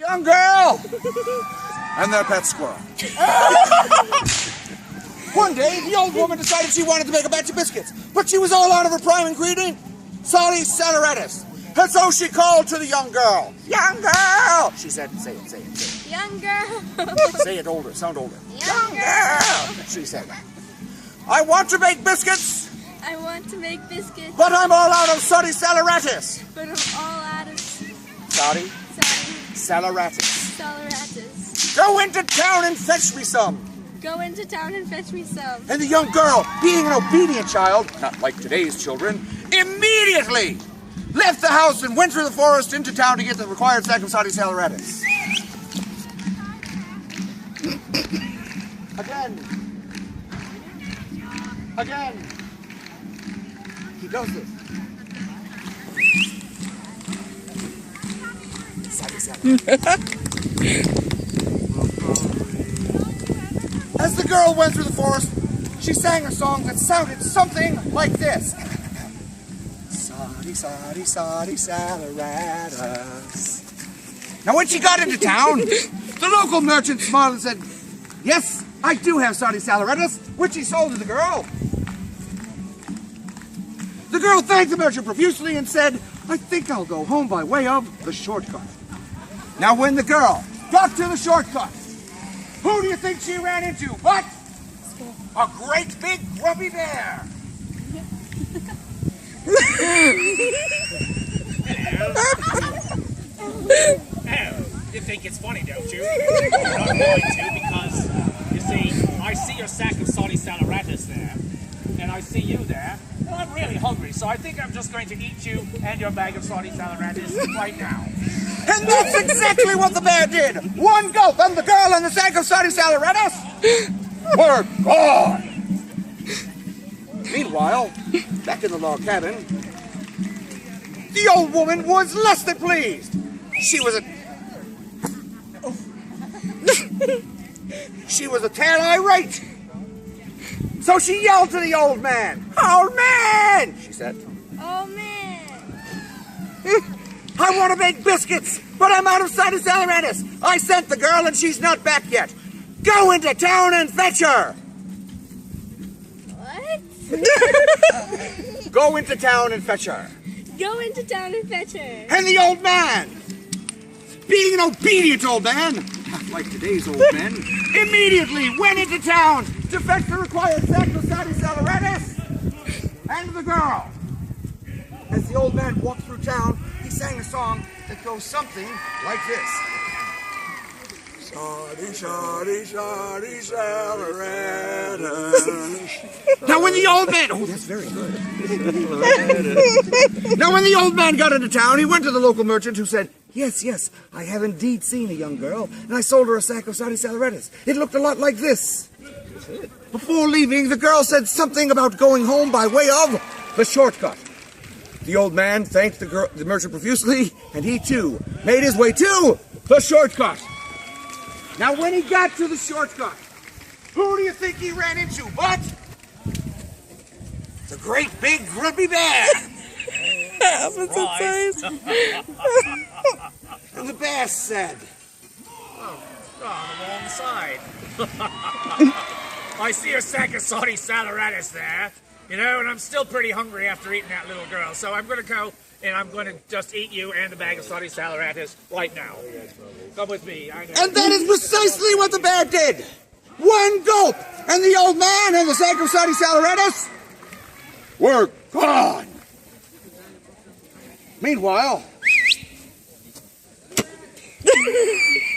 Young girl! And their pet squirrel. One day, the old woman decided she wanted to make a batch of biscuits, but she was all out of her prime ingredient, salty saleratus. And so she called to the young girl. Young girl! She said, say it. Young girl. Say it older, sound older. Young girl. She said, I want to make biscuits, I want to make biscuits, but I'm all out of salty saleratus. but I'm all out of Salty saleratus. saleratus. Go into town and fetch me some. Go into town and fetch me some. And the young girl, being an obedient child, not like today's children, immediately left the house and went through the forest into town to get the required sack of salty saleratus. Again. He does this. Salty saleratus. As the girl went through the forest, she sang a song that sounded something like this. Salty saleratus. Now when she got into town, the local merchant smiled and said, yes, I do have salty saleratus, which he sold to the girl. The girl thanked the merchant profusely and said, I think I'll go home by way of the shortcut. Now when the girl got to the shortcut, who do you think she ran into but a great big grumpy bear? You think it's funny, don't you? I'm not going to, because, you see, I see your sack of salty saleratus there, and I see you there, and I'm really hungry, so I think I'm just going to eat you and your bag of salty saleratus right now. And that's exactly what the bear did. One gulp, and the girl and the sack of salty saleratus were gone. Meanwhile, back in the log cabin, the old woman was less than pleased. She was a tad irate. So she yelled to the old man. Old man, she said. Oh man. I want to make biscuits, but I'm out of salty saleratus. I sent the girl and she's not back yet. Go into town and fetch her. What? Go into town and fetch her. Go into town and fetch her. And the old man, being an obedient old man, not like today's old men, immediately went into town to fetch the required sack of salty saleratus and the girl. As the old man walked through town, he sang a song that goes something like this. Salty saleratus. Now when the old man, oh, that's very good. Now when the old man got into town, he went to the local merchant who said, yes, I have indeed seen a young girl, and I sold her a sack of salty saleratus. It looked a lot like this. Before leaving, the girl said something about going home by way of the shortcut. The old man thanked the merchant profusely, and he too made his way to the shortcut. Now when he got to the shortcut, who do you think he ran into but the great big grumpy bear? Surprise. And the bear said, Oh, on the wrong side. I see a sack of salty saleratus there, you know, and I'm still pretty hungry after eating that little girl, so I'm going to go and I'm going to just eat you and the bag of salty saleratus right now. Come with me. I know. and that is precisely what the bear did. One gulp, and the old man and the sack of salty saleratus were gone. Meanwhile,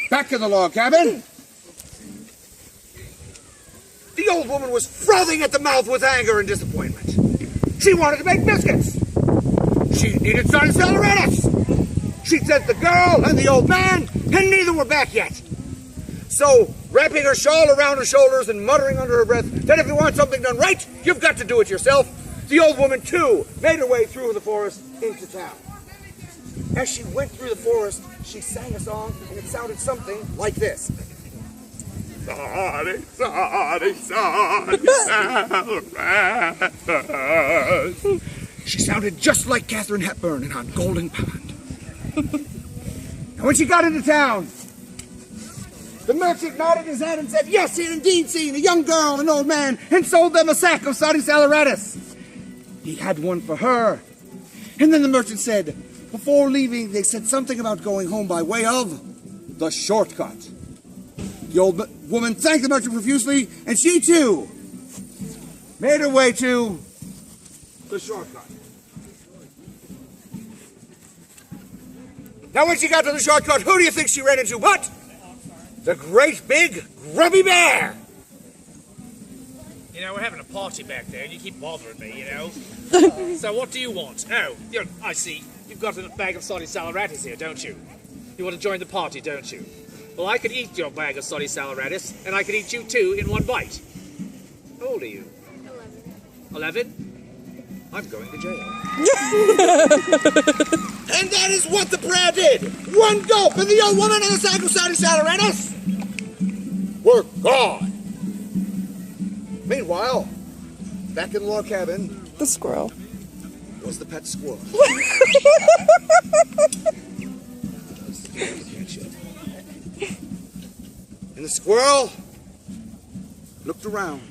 back in the log cabin, the old woman was frothing at the mouth with anger and disappointment. She wanted to make biscuits. She needed salty saleratus. She sent the girl and the old man, and neither were back yet. So, wrapping her shawl around her shoulders and muttering under her breath that if you want something done right, you've got to do it yourself, the old woman too made her way through the forest into town. As she went through the forest, she sang a song, and it sounded something like this. Salty saleratus. She sounded just like Katharine Hepburn in On Golden Pond. Now And when she got into town, the merchant nodded his head and said, yes, he had indeed seen a young girl and an old man and sold them a sack of Saudi saleratus. He had one for her. And then the merchant said, before leaving, they said something about going home by way of the shortcut. The old woman thanked the merchant profusely, and she too made her way to the shortcut. Now when she got to the shortcut, who do you think she ran into but the great big grubby bear? You know, we're having a party back there and you keep bothering me, you know. So what do you want? Oh, I see. You've got a bag of Saudi saleratus here, don't you? You want to join the party, don't you? Well, I could eat your bag of Saudi saleratus, and I could eat you too in one bite. How old are you? 11? I'm going to jail. And that is what the bear did. One gulp, and the old woman and the sack of Saudi saleratus were gone. Meanwhile, back in the log cabin, The squirrel. was the pet squirrel. And the squirrel looked around.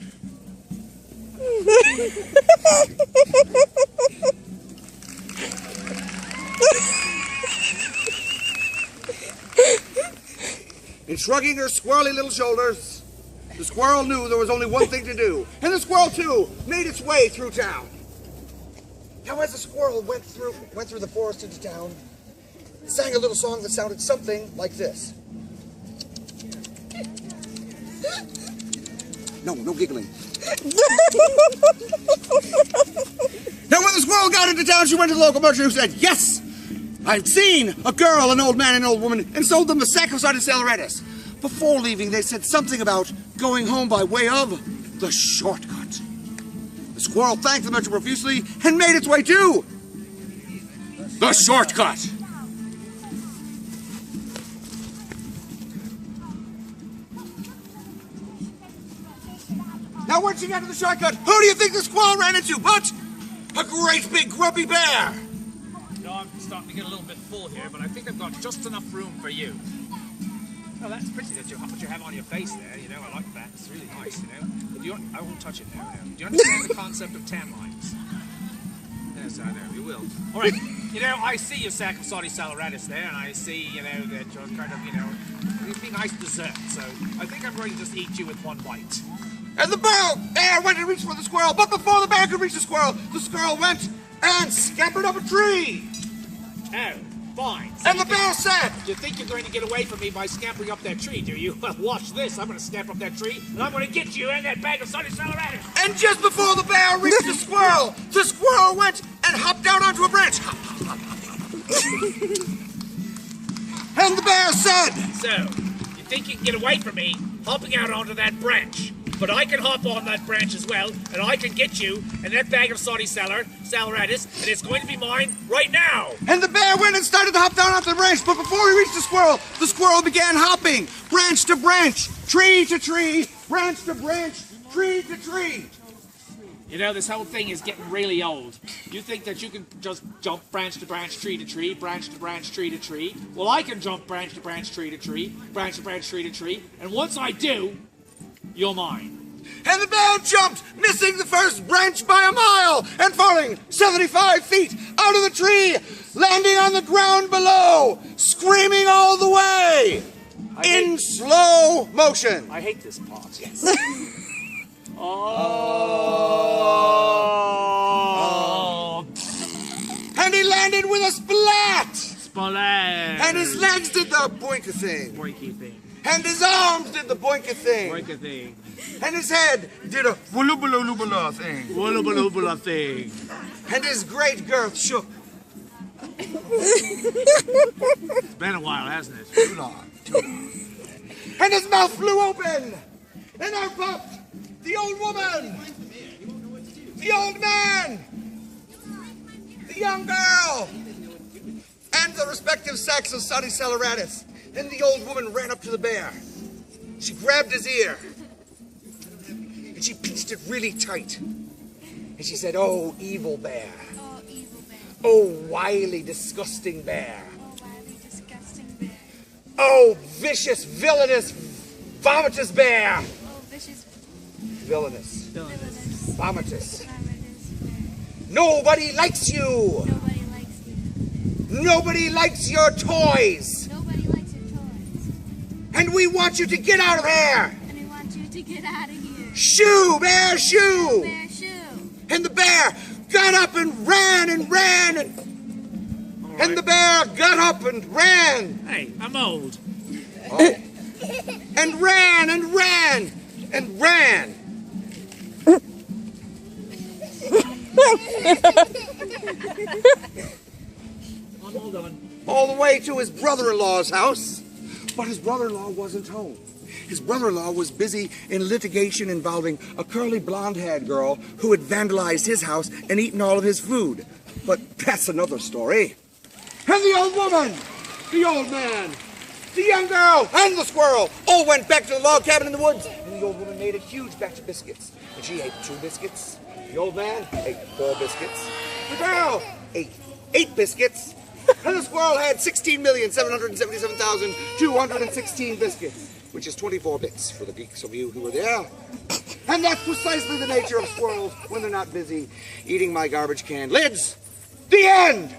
And shrugging her squirrely little shoulders, the squirrel knew there was only one thing to do. And the squirrel, too, made its way through town. Now, as the squirrel went through the forest into town, it sang a little song that sounded something like this. No giggling. Now, when the squirrel got into town, she went to the local merchant who said, yes, I've seen a girl, an old man, and an old woman, and sold them a sack of Saudi saleratus. Before leaving, they said something about going home by way of the shortcut. The squirrel thanked the merchant profusely and made its way to the shortcut. Now, when she got to the shortcut, who do you think the squirrel ran into but a great big grubby bear? No, I'm starting to get a little bit full here, but I think I've got just enough room for you. Oh, that's pretty that what you have on your face there, you know, I like that. It's really nice, you know. But I won't touch it now. Do you understand the concept of tan lines? Yes, I know, you will. All right, you know, I see your sack of Saudi saleratus there, and I see, you know, that you're kind of, you know, it'd be nice dessert, so I think I'm going to just eat you with one bite. And the bear went and reached for the squirrel, but before the bear could reach the squirrel went and scampered up a tree. Oh, fine. So And the bear said, you think you're going to get away from me by scampering up that tree, do you? Well, watch this. I'm going to scamper up that tree, and I'm going to get you and that bag of Saudi saleratus. and just before the bear reached the squirrel went and hopped out onto a branch. Hop, hop, hop, hop, hop. And the bear said, So, you think you can get away from me hopping out onto that branch? But I can hop on that branch as well, and I can get you and that bag of Saudi saleratus, and it's going to be mine right now. and the bear went and started to hop down onto the branch, but before he reached the squirrel began hopping, branch to branch, tree to tree, branch to branch, tree to tree. You know, this whole thing is getting really old. You think that you can just jump branch to branch, tree to tree, branch to branch, tree to tree? Well, I can jump branch to branch, tree to tree, branch to branch, tree to tree, and once I do, you're mine. And the bear jumped, missing the first branch by a mile, and falling 75 feet out of the tree, landing on the ground below, screaming all the way, in slow motion. I hate this part. Yes. Oh. And he landed with a splat, Splat. and his legs did the boinka thing, Boinky thing. and his arms did the boinka thing, Boinky thing. and his head did a wulubula thing, Walla thing. and his great girth shook. It's been a while, hasn't it? Too long. And his mouth flew open, and out popped the old woman, the old man, the young girl, and the respective sacks of Saudi saleratus. And the old woman ran up to the bear. She grabbed his ear, and she pinched it really tight. And she said, "Oh, evil bear. Oh, evil bear. Oh, wily, disgusting bear. Oh, wily, disgusting bear. Oh, vicious, villainous, vomitous bear. Oh, vicious, Villainous, villainous, vomitous. vomitous bear. Nobody likes you. Nobody likes you. Nobody likes your toys. Nobody likes your toys. And we want you to get out of here. And we want you to get out of here. Shoo, bear, shoo. Bear shoe. And the bear got up and ran and ran. And the bear got up and ran. Hey, I'm old. Oh. And ran and ran and ran. I'm all done. All the way to his brother-in-law's house. But his brother-in-law wasn't home. His brother-in-law was busy in litigation involving a curly blonde-haired girl who had vandalized his house and eaten all of his food. But that's another story. And the old woman, the old man, the young girl, and the squirrel all went back to the log cabin in the woods. And the old woman made a huge batch of biscuits. And she ate 2 biscuits. The old man ate 4 biscuits. The girl ate 8 biscuits. And the squirrel had 16,777,216 biscuits, which is 24 bits for the geeks of you who were there. And that's precisely the nature of squirrels when they're not busy eating my garbage can lids. The end!